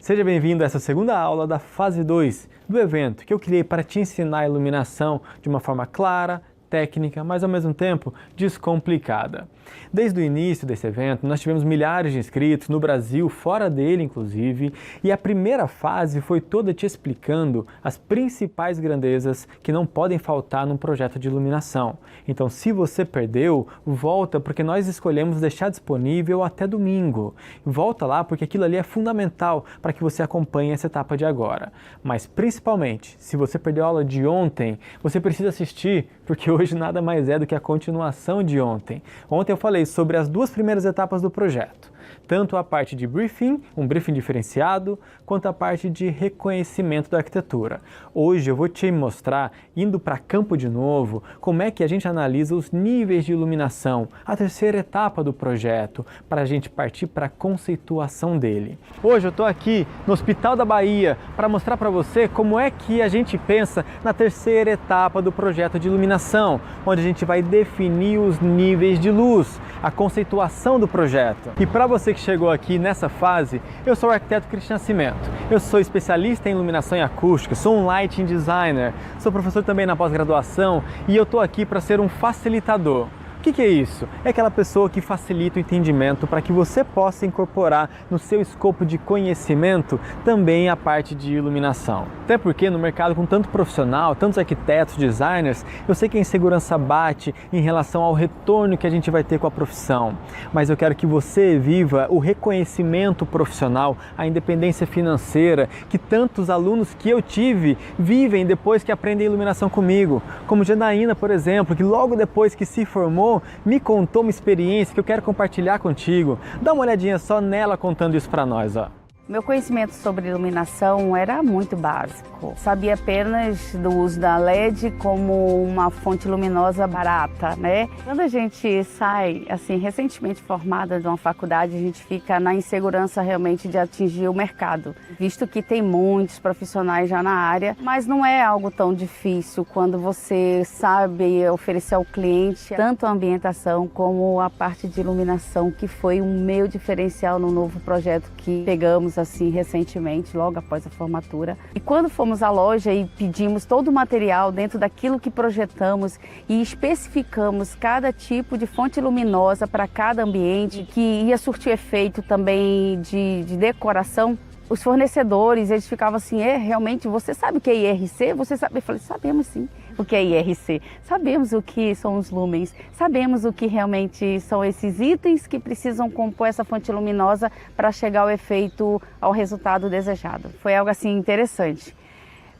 Seja bem-vindo a essa segunda aula da fase 2 do evento que eu criei para te ensinar a iluminação de uma forma clara, técnica, mas ao mesmo tempo descomplicada. Desde o início desse evento, nós tivemos milhares de inscritos no Brasil, fora dele inclusive, e a primeira fase foi toda te explicando as principais grandezas que não podem faltar num projeto de iluminação. Então, se você perdeu, volta porque nós escolhemos deixar disponível até domingo. Volta lá porque aquilo ali é fundamental para que você acompanhe essa etapa de agora. Mas principalmente, se você perdeu a aula de ontem, você precisa assistir, porque hoje nada mais é do que a continuação de ontem. Ontem eu falei sobre as duas primeiras etapas do projeto, tanto a parte de briefing, um briefing diferenciado, quanto a parte de reconhecimento da arquitetura. Hoje eu vou te mostrar, indo para campo de novo, como é que a gente analisa os níveis de iluminação, a terceira etapa do projeto, para a gente partir para a conceituação dele. Hoje eu estou aqui no Hospital da Bahia para mostrar para você como é que a gente pensa na terceira etapa do projeto de iluminação, onde a gente vai definir os níveis de luz, a conceituação do projeto. E para você que chegou aqui nessa fase, eu sou o arquiteto Cristian Nascimento. Eu sou especialista em iluminação e acústica, sou um lighting designer, sou professor também na pós-graduação e eu estou aqui para ser um facilitador. O que é isso? É aquela pessoa que facilita o entendimento para que você possa incorporar no seu escopo de conhecimento também a parte de iluminação. Até porque no mercado com tanto profissional, tantos arquitetos, designers, eu sei que a insegurança bate em relação ao retorno que a gente vai ter com a profissão. Mas eu quero que você viva o reconhecimento profissional, a independência financeira que tantos alunos que eu tive vivem depois que aprendem iluminação comigo. Como Janaína, por exemplo, que logo depois que se formou, me contou uma experiência que eu quero compartilhar contigo. Dá uma olhadinha só nela contando isso para nós, ó. Meu conhecimento sobre iluminação era muito básico. Sabia apenas do uso da LED como uma fonte luminosa barata, né? Quando a gente sai, assim, recentemente formada de uma faculdade, a gente fica na insegurança realmente de atingir o mercado, visto que tem muitos profissionais já na área, mas não é algo tão difícil quando você sabe oferecer ao cliente tanto a ambientação como a parte de iluminação, que foi um meu diferencial no novo projeto que pegamos assim recentemente, logo após a formatura. E quando fomos à loja e pedimos todo o material dentro daquilo que projetamos e especificamos cada tipo de fonte luminosa para cada ambiente, que ia surtir efeito também de decoração, os fornecedores, eles ficavam assim, realmente, você sabe o que é IRC? Você sabe? Eu falei, sabemos sim o que é IRC, sabemos o que são os lumens, sabemos o que realmente são esses itens que precisam compor essa fonte luminosa para chegar ao efeito, ao resultado desejado. Foi algo assim interessante.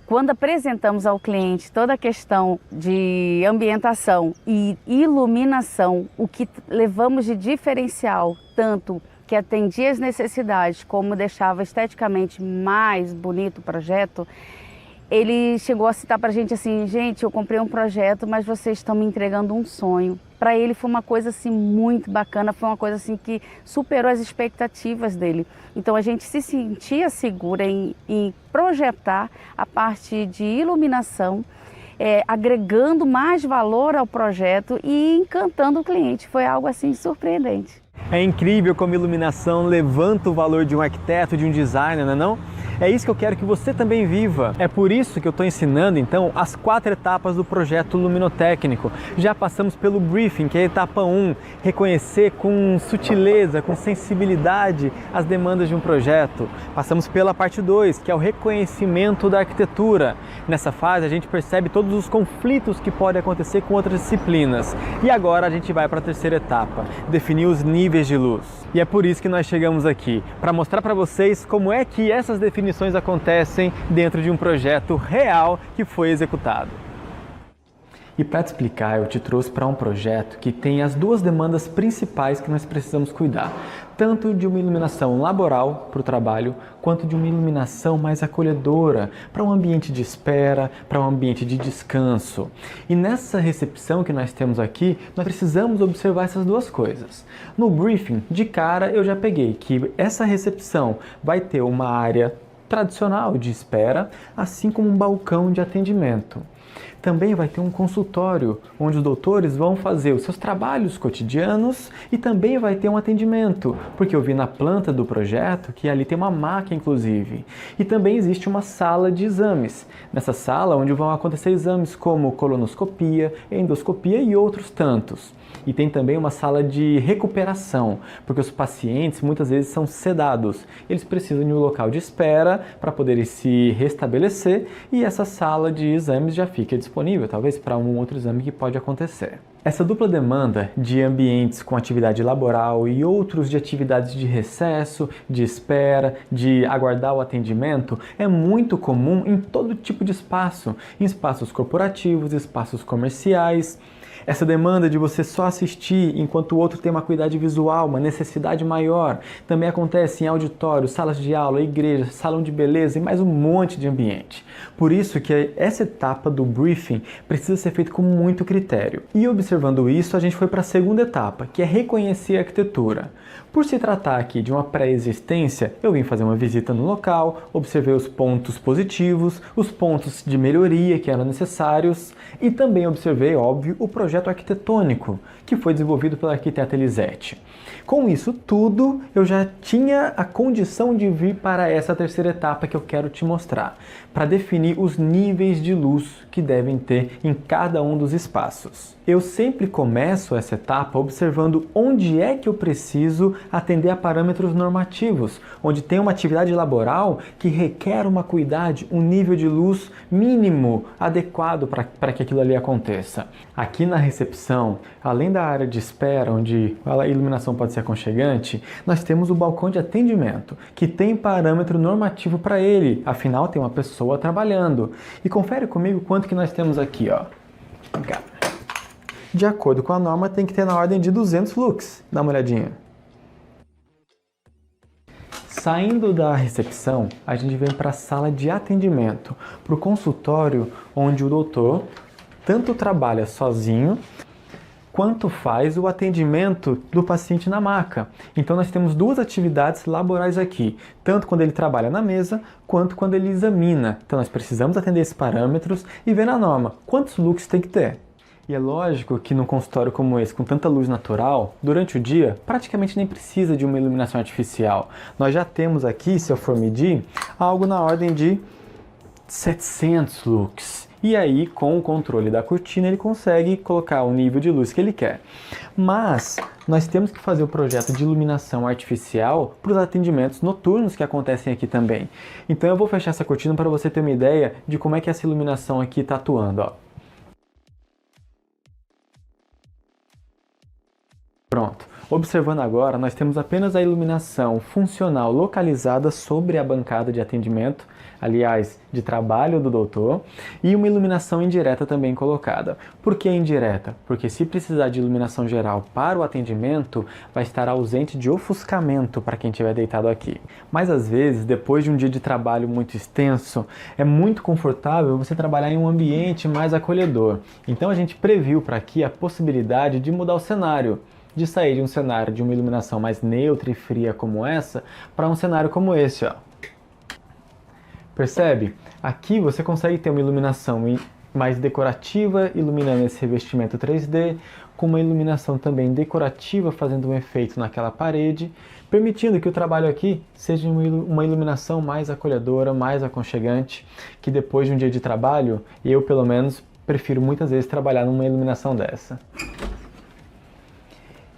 Quando apresentamos ao cliente toda a questão de ambientação e iluminação, o que levamos de diferencial, tanto que atendia as necessidades, como deixava esteticamente mais bonito o projeto, ele chegou a citar para a gente assim, gente, eu comprei um projeto, mas vocês estão me entregando um sonho. Para ele foi uma coisa assim muito bacana, foi uma coisa assim que superou as expectativas dele. Então a gente se sentia segura em projetar a parte de iluminação, agregando mais valor ao projeto e encantando o cliente. Foi algo assim surpreendente. É incrível como a iluminação levanta o valor de um arquiteto, de um designer, não é não? É isso que eu quero que você também viva. É por isso que eu estou ensinando, então, as 4 etapas do projeto luminotécnico. Já passamos pelo briefing, que é a etapa 1, reconhecer com sutileza, com sensibilidade as demandas de um projeto. Passamos pela parte 2, que é o reconhecimento da arquitetura. Nessa fase, a gente percebe todos os conflitos que podem acontecer com outras disciplinas. E agora a gente vai para a terceira etapa, definir os níveis de luz. E é por isso que nós chegamos aqui, para mostrar para vocês como é que essas definições acontecem dentro de um projeto real que foi executado. E para te explicar, eu te trouxe para um projeto que tem as duas demandas principais que nós precisamos cuidar, tanto de uma iluminação laboral para o trabalho, quanto de uma iluminação mais acolhedora para um ambiente de espera, para um ambiente de descanso. E nessa recepção que nós temos aqui, nós precisamos observar essas duas coisas. No briefing, de cara, eu já peguei que essa recepção vai ter uma área tradicional de espera, assim como um balcão de atendimento. Também vai ter um consultório, onde os doutores vão fazer os seus trabalhos cotidianos e também vai ter um atendimento, porque eu vi na planta do projeto que ali tem uma maca, inclusive. E também existe uma sala de exames. Nessa sala, onde vão acontecer exames como colonoscopia, endoscopia e outros tantos. E tem também uma sala de recuperação, porque os pacientes muitas vezes são sedados. Eles precisam de um local de espera para poderem se restabelecer e essa sala de exames já fica disponível, talvez para um outro exame que pode acontecer. Essa dupla demanda de ambientes com atividade laboral e outros de atividades de recesso, de espera, de aguardar o atendimento é muito comum em todo tipo de espaço, em espaços corporativos, espaços comerciais. Essa demanda de você só assistir enquanto o outro tem uma acuidade visual, uma necessidade maior, também acontece em auditórios, salas de aula, igrejas, salão de beleza e mais um monte de ambiente. Por isso que essa etapa do briefing precisa ser feita com muito critério. E observando isso, a gente foi para a segunda etapa, que é reconhecer a arquitetura. Por se tratar aqui de uma pré-existência, eu vim fazer uma visita no local, observei os pontos positivos, os pontos de melhoria que eram necessários e também observei, óbvio, o projeto arquitetônico que foi desenvolvido pela arquiteta Elisete. Com isso tudo, eu já tinha a condição de vir para essa terceira etapa que eu quero te mostrar, para definir os níveis de luz que devem ter em cada um dos espaços. Eu sempre começo essa etapa observando onde é que eu preciso atender a parâmetros normativos, onde tem uma atividade laboral que requer uma acuidade, um nível de luz mínimo adequado para que aquilo ali aconteça. Aqui na recepção, além da área de espera, onde a iluminação pode ser aconchegante, nós temos o balcão de atendimento, que tem parâmetro normativo para ele, afinal tem uma pessoa trabalhando. E confere comigo quanto que nós temos aqui, ó. De acordo com a norma, tem que ter na ordem de 200 lux. Dá uma olhadinha. Saindo da recepção, a gente vem para a sala de atendimento, para o consultório, onde o doutor tanto trabalha sozinho, quanto faz o atendimento do paciente na maca. Então nós temos duas atividades laborais aqui, tanto quando ele trabalha na mesa, quanto quando ele examina. Então nós precisamos atender esses parâmetros e ver na norma quantos lux tem que ter. E é lógico que num consultório como esse, com tanta luz natural, durante o dia, praticamente nem precisa de uma iluminação artificial. Nós já temos aqui, se eu for medir, algo na ordem de 700 lux. E aí, com o controle da cortina, ele consegue colocar o nível de luz que ele quer. Mas nós temos que fazer o projeto de iluminação artificial para os atendimentos noturnos que acontecem aqui também. Então eu vou fechar essa cortina para você ter uma ideia de como é que essa iluminação aqui está atuando, ó. Pronto. Observando agora, nós temos apenas a iluminação funcional localizada sobre a bancada de atendimento, aliás, de trabalho do doutor, e uma iluminação indireta também colocada. Por que indireta? Porque se precisar de iluminação geral para o atendimento, vai estar ausente de ofuscamento para quem estiver deitado aqui. Mas às vezes, depois de um dia de trabalho muito extenso, é muito confortável você trabalhar em um ambiente mais acolhedor. Então a gente previu para aqui a possibilidade de mudar o cenário, de sair de um cenário de uma iluminação mais neutra e fria como essa, para um cenário como esse, ó. Percebe? Aqui você consegue ter uma iluminação mais decorativa, iluminando esse revestimento 3D, com uma iluminação também decorativa, fazendo um efeito naquela parede, permitindo que o trabalho aqui seja uma iluminação mais acolhedora, mais aconchegante, que depois de um dia de trabalho, eu pelo menos prefiro muitas vezes trabalhar numa iluminação dessa.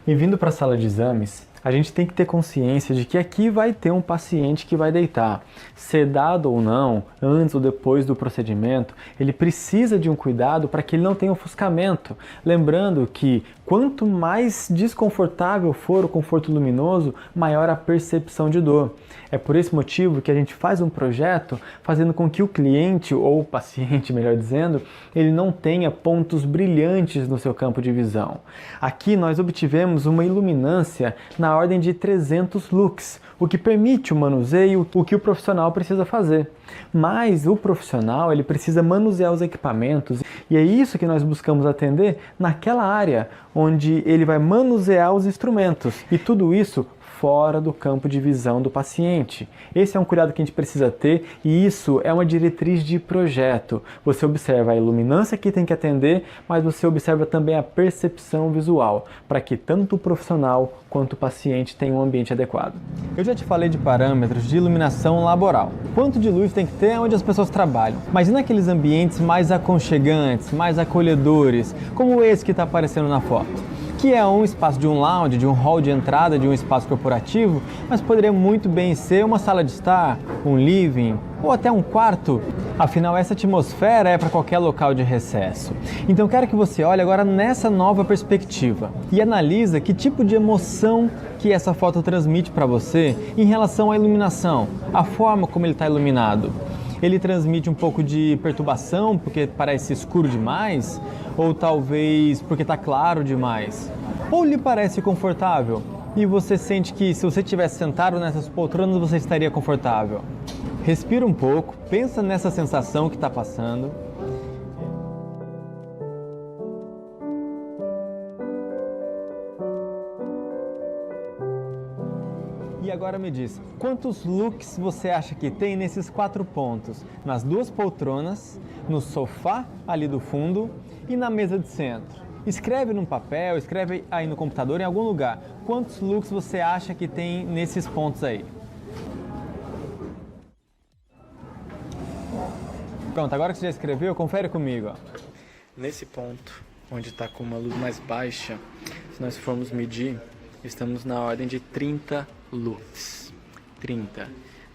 E vindo para a sala de exames, a gente tem que ter consciência de que aqui vai ter um paciente que vai deitar. Sedado ou não, antes ou depois do procedimento, ele precisa de um cuidado para que ele não tenha ofuscamento. Lembrando que quanto mais desconfortável for o conforto luminoso, maior a percepção de dor. É por esse motivo que a gente faz um projeto fazendo com que o cliente, ou o paciente, melhor dizendo, ele não tenha pontos brilhantes no seu campo de visão. Aqui nós obtivemos uma iluminância na ordem de 300 lux, o que permite o manuseio, o que o profissional precisa fazer. Mas o profissional ele precisa manusear os equipamentos e é isso que nós buscamos atender naquela área onde ele vai manusear os instrumentos. E tudo isso fora do campo de visão do paciente. Esse é um cuidado que a gente precisa ter e isso é uma diretriz de projeto. Você observa a iluminância que tem que atender, mas você observa também a percepção visual, para que tanto o profissional quanto o paciente tenham um ambiente adequado. Eu já te falei de parâmetros de iluminação laboral. Quanto de luz tem que ter onde as pessoas trabalham. Mas e naqueles ambientes mais aconchegantes, mais acolhedores, como esse que está aparecendo na foto? Que é um espaço de um lounge, de um hall de entrada, de um espaço corporativo, mas poderia muito bem ser uma sala de estar, um living ou até um quarto. Afinal, essa atmosfera é para qualquer local de recesso. Então, quero que você olhe agora nessa nova perspectiva e analisa que tipo de emoção que essa foto transmite para você em relação à iluminação, a forma como ele está iluminado. Ele transmite um pouco de perturbação porque parece escuro demais? Ou talvez porque está claro demais? Ou lhe parece confortável e você sente que se você tivesse sentado nessas poltronas você estaria confortável? Respira um pouco, pensa nessa sensação que está passando. E agora me diz, quantos looks você acha que tem nesses 4 pontos? Nas 2 poltronas, no sofá ali do fundo e na mesa de centro. Escreve num papel, escreve aí no computador, em algum lugar. Quantos looks você acha que tem nesses pontos aí? Pronto, agora que você já escreveu, confere comigo. Ó. Nesse ponto, onde está com uma luz mais baixa, se nós formos medir, estamos na ordem de 30 lux. 30.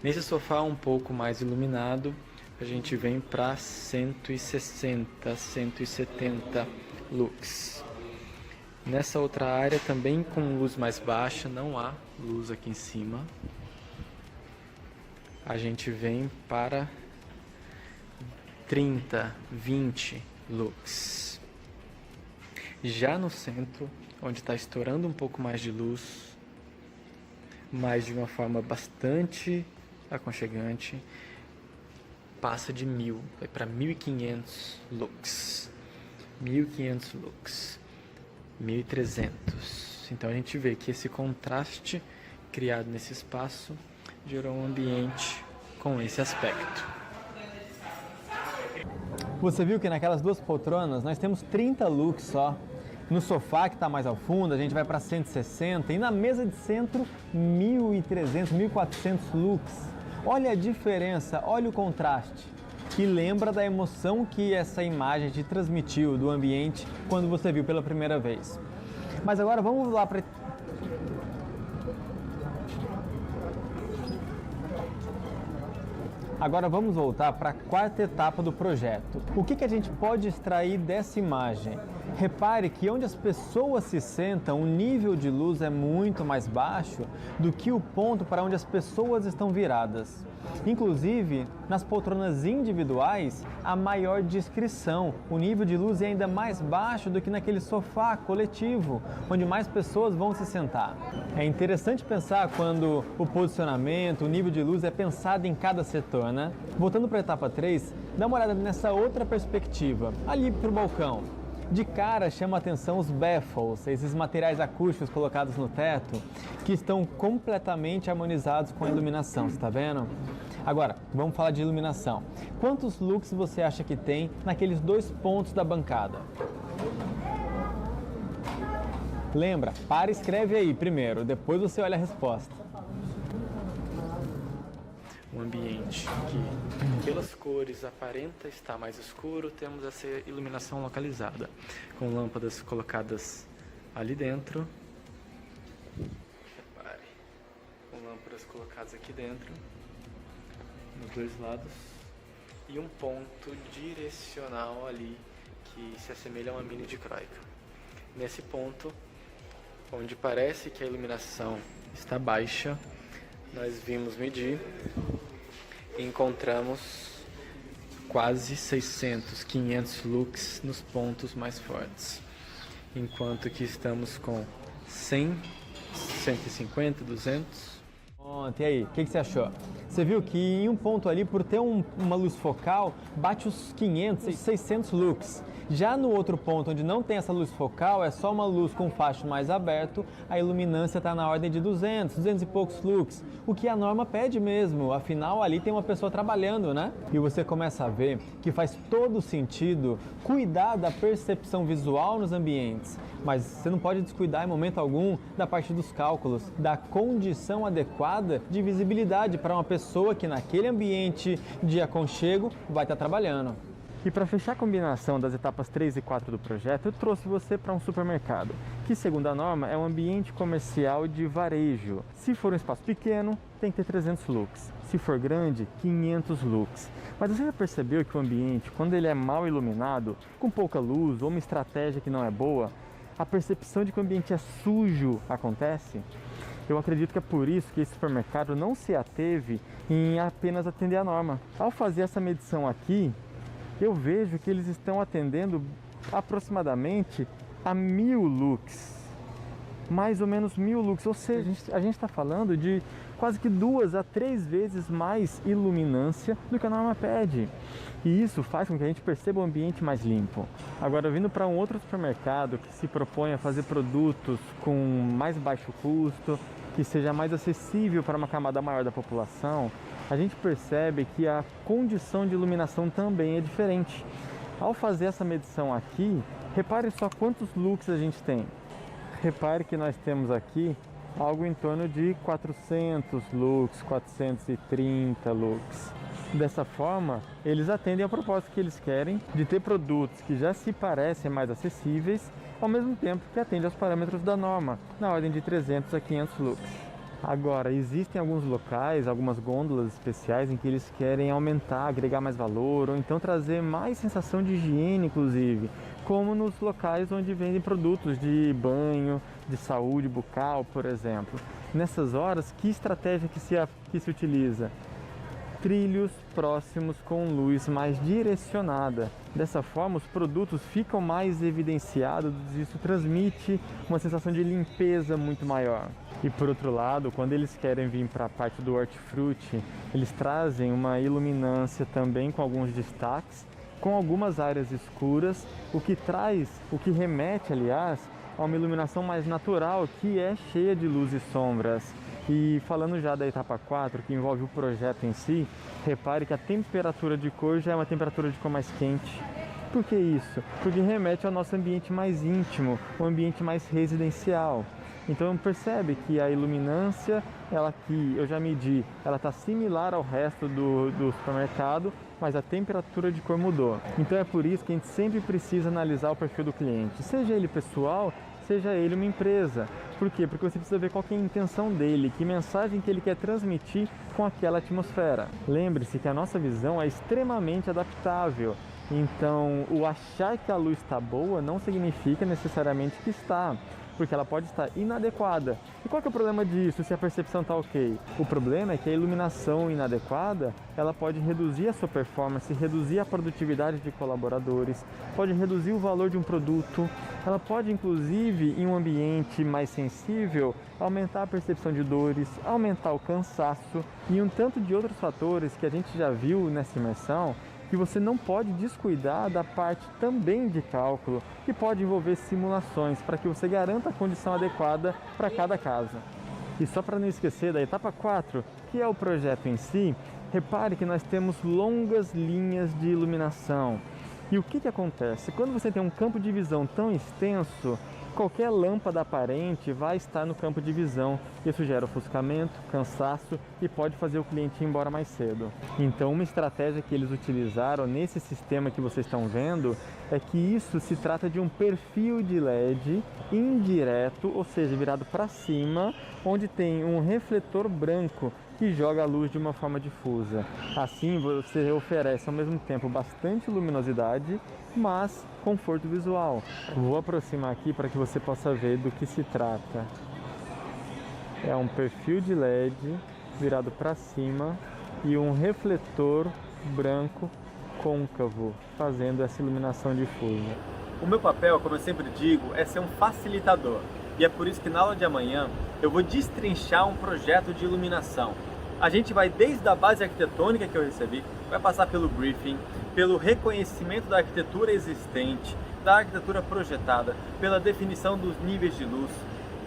Nesse sofá um pouco mais iluminado, a gente vem para 160, 170 lux. Nessa outra área também com luz mais baixa, não há luz aqui em cima. A gente vem para 30, 20 lux. Já no centro, onde está estourando um pouco mais de luz, mas de uma forma bastante aconchegante, passa de 1000, vai para 1500 lux, 1500 lux, 1300. Então a gente vê que esse contraste criado nesse espaço gerou um ambiente com esse aspecto. Você viu que naquelas 2 poltronas nós temos 30 lux só. No sofá, que está mais ao fundo, a gente vai para 160 e na mesa de centro, 1.300, 1.400 lux. Olha a diferença, olha o contraste. E lembra da emoção que essa imagem te transmitiu do ambiente quando você viu pela primeira vez. Mas agora vamos lá para... Agora vamos voltar para a 4ª etapa do projeto. O que a gente pode extrair dessa imagem? Repare que onde as pessoas se sentam, o nível de luz é muito mais baixo do que o ponto para onde as pessoas estão viradas. Inclusive, nas poltronas individuais, há maior discrição. O nível de luz é ainda mais baixo do que naquele sofá coletivo, onde mais pessoas vão se sentar. É interessante pensar quando o posicionamento, o nível de luz é pensado em cada setor, né? Voltando para a etapa 3, dá uma olhada nessa outra perspectiva, ali para o balcão. De cara chama a atenção os baffles, esses materiais acústicos colocados no teto, que estão completamente harmonizados com a iluminação, você está vendo? Agora, vamos falar de iluminação. Quantos lux você acha que tem naqueles 2 pontos da bancada? Lembra, para e escreve aí primeiro, depois você olha a resposta. Um ambiente que, pelas cores, aparenta estar mais escuro, temos essa iluminação localizada, com lâmpadas colocadas ali dentro. Repare, com lâmpadas colocadas aqui dentro, nos 2 lados, e um ponto direcional ali, que se assemelha a uma mini dicróica. Nesse ponto, onde parece que a iluminação está baixa, nós vimos medir e encontramos quase 600, 500 lux nos pontos mais fortes, enquanto que estamos com 100, 150, 200. Pronto, e aí, o que você achou? Você viu que em um ponto ali, por ter uma luz focal, bate os 500, 600 lux. Já no outro ponto, onde não tem essa luz focal, é só uma luz com facho mais aberto, a iluminância está na ordem de 200 e poucos lux, o que a norma pede mesmo, afinal ali tem uma pessoa trabalhando, né? E você começa a ver que faz todo sentido cuidar da percepção visual nos ambientes, mas você não pode descuidar em momento algum da parte dos cálculos, da condição adequada de visibilidade para uma pessoa que naquele ambiente de aconchego vai estar trabalhando. E para fechar a combinação das etapas 3 e 4 do projeto, eu trouxe você para um supermercado, que segundo a norma é um ambiente comercial de varejo. Se for um espaço pequeno, tem que ter 300 lux. Se for grande, 500 lux. Mas você já percebeu que o ambiente, quando ele é mal iluminado, com pouca luz ou uma estratégia que não é boa, a percepção de que o ambiente é sujo acontece? Eu acredito que é por isso que esse supermercado não se ateve em apenas atender a norma. Ao fazer essa medição aqui, eu vejo que eles estão atendendo aproximadamente a 1000 lux, mais ou menos 1000 lux, ou seja, a gente está falando de quase que 2 a 3 vezes mais iluminância do que a norma pede. E isso faz com que a gente perceba o ambiente mais limpo. Agora, vindo para um outro supermercado que se propõe a fazer produtos com mais baixo custo, que seja mais acessível para uma camada maior da população, a gente percebe que a condição de iluminação também é diferente. Ao fazer essa medição aqui, repare só quantos lux a gente tem. Repare que nós temos aqui algo em torno de 400 lux, 430 lux. Dessa forma, eles atendem ao propósito que eles querem de ter produtos que já se parecem mais acessíveis, ao mesmo tempo que atendem aos parâmetros da norma, na ordem de 300 a 500 lux. Agora, existem alguns locais, algumas gôndolas especiais em que eles querem aumentar, agregar mais valor, ou então trazer mais sensação de higiene, inclusive, como nos locais onde vendem produtos de banho, de saúde bucal, por exemplo. Nessas horas, que estratégia que se utiliza? Trilhos próximos com luz mais direcionada. Dessa forma, os produtos ficam mais evidenciados e isso transmite uma sensação de limpeza muito maior. E por outro lado, quando eles querem vir para a parte do hortifruti, eles trazem uma iluminância também com alguns destaques, com algumas áreas escuras, o que remete, aliás, a uma iluminação mais natural, que é cheia de luz e sombras. E falando já da etapa 4, que envolve o projeto em si, repare que a temperatura de cor já é uma temperatura de cor mais quente. Por que isso? Porque remete ao nosso ambiente mais íntimo, um ambiente mais residencial. Então percebe que a iluminância, ela que eu já medi, ela está similar ao resto do supermercado, mas a temperatura de cor mudou. Então é por isso que a gente sempre precisa analisar o perfil do cliente, seja ele pessoal, seja ele uma empresa. Por quê? Porque você precisa ver qual que é a intenção dele, que mensagem que ele quer transmitir com aquela atmosfera. Lembre-se que a nossa visão é extremamente adaptável. Então, o achar que a luz está boa não significa necessariamente que está, porque ela pode estar inadequada. E qual que é o problema disso, se a percepção está ok? O problema é que a iluminação inadequada, ela pode reduzir a sua performance, reduzir a produtividade de colaboradores, pode reduzir o valor de um produto, ela pode inclusive, em um ambiente mais sensível, aumentar a percepção de dores, aumentar o cansaço e um tanto de outros fatores que a gente já viu nessa imersão, que você não pode descuidar da parte também de cálculo, que pode envolver simulações, para que você garanta a condição adequada para cada casa. E só para não esquecer da etapa 4, que é o projeto em si, repare que nós temos longas linhas de iluminação. E o que acontece? Quando você tem um campo de visão tão extenso, qualquer lâmpada aparente vai estar no campo de visão. Isso gera ofuscamento, cansaço e pode fazer o cliente ir embora mais cedo. Então, uma estratégia que eles utilizaram nesse sistema que vocês estão vendo é que isso se trata de um perfil de LED indireto, ou seja, virado para cima, onde tem um refletor branco que joga a luz de uma forma difusa. Assim, você oferece ao mesmo tempo bastante luminosidade, mas conforto visual. Vou aproximar aqui para que você possa ver do que se trata. É um perfil de LED virado para cima e um refletor branco côncavo, fazendo essa iluminação difusa. O meu papel, como eu sempre digo, é ser um facilitador. E é por isso que na aula de amanhã eu vou destrinchar um projeto de iluminação. A gente vai desde a base arquitetônica que eu recebi, vai passar pelo briefing, pelo reconhecimento da arquitetura existente, da arquitetura projetada, pela definição dos níveis de luz,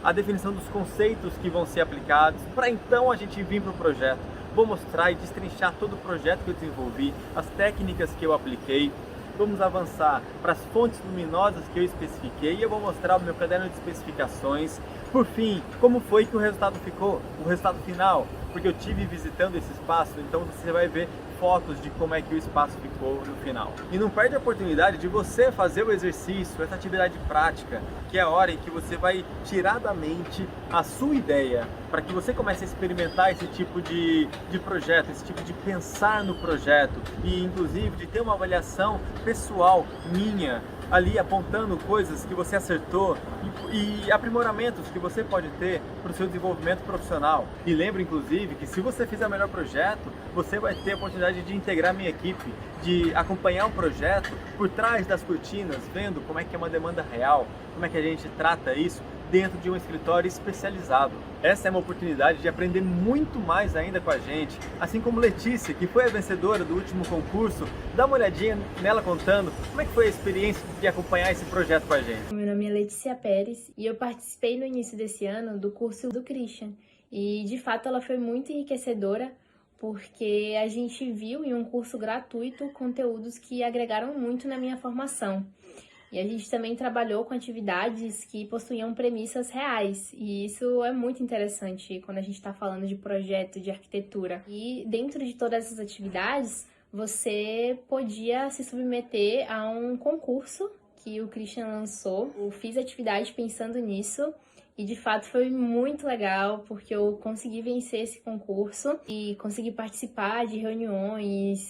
a definição dos conceitos que vão ser aplicados, para então a gente vir para o projeto. Vou mostrar e destrinchar todo o projeto que eu desenvolvi, as técnicas que eu apliquei. Vamos avançar para as fontes luminosas que eu especifiquei e eu vou mostrar o meu caderno de especificações. Por fim, como foi que o resultado ficou, o resultado final, porque eu tive visitando esse espaço, então você vai ver fotos de como é que o espaço ficou no final. E não perde a oportunidade de você fazer o exercício, essa atividade prática, que é a hora em que você vai tirar da mente a sua ideia, para que você comece a experimentar esse tipo de projeto, esse tipo de pensar no projeto e inclusive de ter uma avaliação pessoal minha, ali apontando coisas que você acertou e aprimoramentos que você pode ter para o seu desenvolvimento profissional. E lembra, inclusive, que se você fizer o melhor projeto, você vai ter a oportunidade de integrar minha equipe, de acompanhar um projeto por trás das cortinas, vendo como é que é uma demanda real, como é que a gente trata isso dentro de um escritório especializado. Essa é uma oportunidade de aprender muito mais ainda com a gente, assim como Letícia, que foi a vencedora do último concurso. Dá uma olhadinha nela contando como é que foi a experiência de acompanhar esse projeto com a gente. Meu nome é Letícia Pérez e eu participei no início desse ano do curso do Christian e de fato ela foi muito enriquecedora porque a gente viu em um curso gratuito conteúdos que agregaram muito na minha formação. E a gente também trabalhou com atividades que possuíam premissas reais. E isso é muito interessante quando a gente está falando de projeto, de arquitetura. E dentro de todas essas atividades, você podia se submeter a um concurso que o Christian lançou. Eu fiz atividade pensando nisso. E de fato foi muito legal, porque eu consegui vencer esse concurso e consegui participar de reuniões,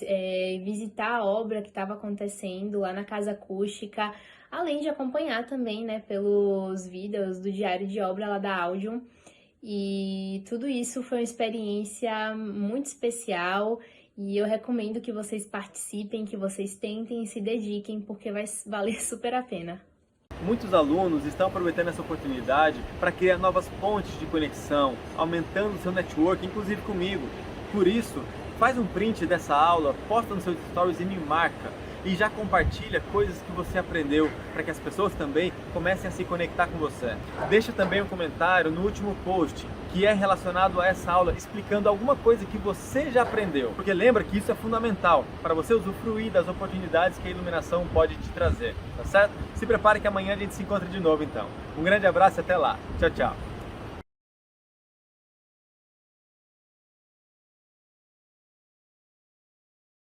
visitar a obra que estava acontecendo lá na Casa Acústica, além de acompanhar também, né, pelos vídeos do diário de obra lá da Audium. E tudo isso foi uma experiência muito especial e eu recomendo que vocês participem, que vocês tentem e se dediquem, porque vai valer super a pena. Muitos alunos estão aproveitando essa oportunidade para criar novas pontes de conexão, aumentando o seu network, inclusive comigo. Por isso, faz um print dessa aula, posta nos seus stories e me marca. E já compartilha coisas que você aprendeu, para que as pessoas também comecem a se conectar com você. Deixa também um comentário no último post, que é relacionado a essa aula, explicando alguma coisa que você já aprendeu. Porque lembra que isso é fundamental para você usufruir das oportunidades que a iluminação pode te trazer, tá certo? Se prepare que amanhã a gente se encontra de novo então. Um grande abraço e até lá. Tchau, tchau.